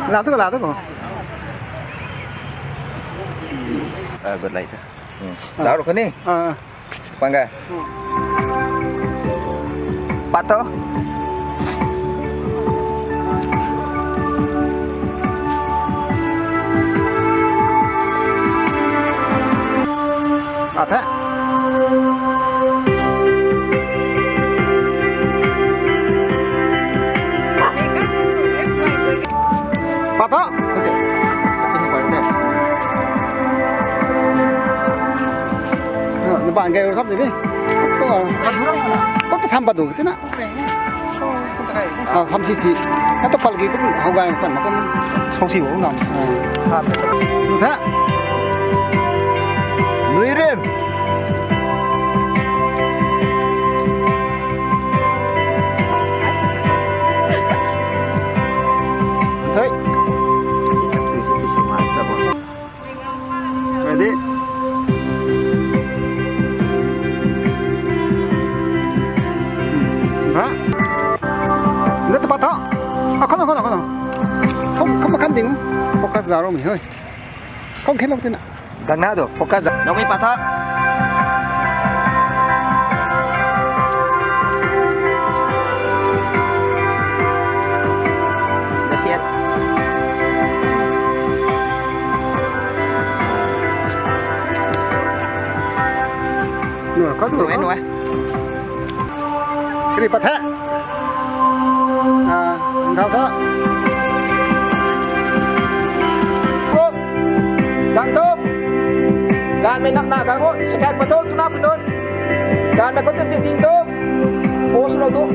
làm tức là tức rồi. Gột lại thôi. Tahu rukun ni? Bangga. Pato. Thế. Pato. Okey. Ini boleh deh. Bạn cái sắp gì đi? Có cái tham badu thế nào? Tham xí xí. Nó tập cái cũng hậu gai sản mà cũng sâu xíu cũng nằm. Thế. Nuôi rem. Thôi. Ready. Hả? Nó tập đó. Không makan ding. Fokus zaro mi hơi. Không khen đâu thế nào. Đằng nào rồi? Fokus. Nó mới patah. Nasihat. Nửa có Nuôi nuôi. Cái gì bắt thế? Thao thế. Gang tu. Gan may nak kamu. Sekian betul tu nak pinun. Gan may konten tinggi tu. Bos lo tu.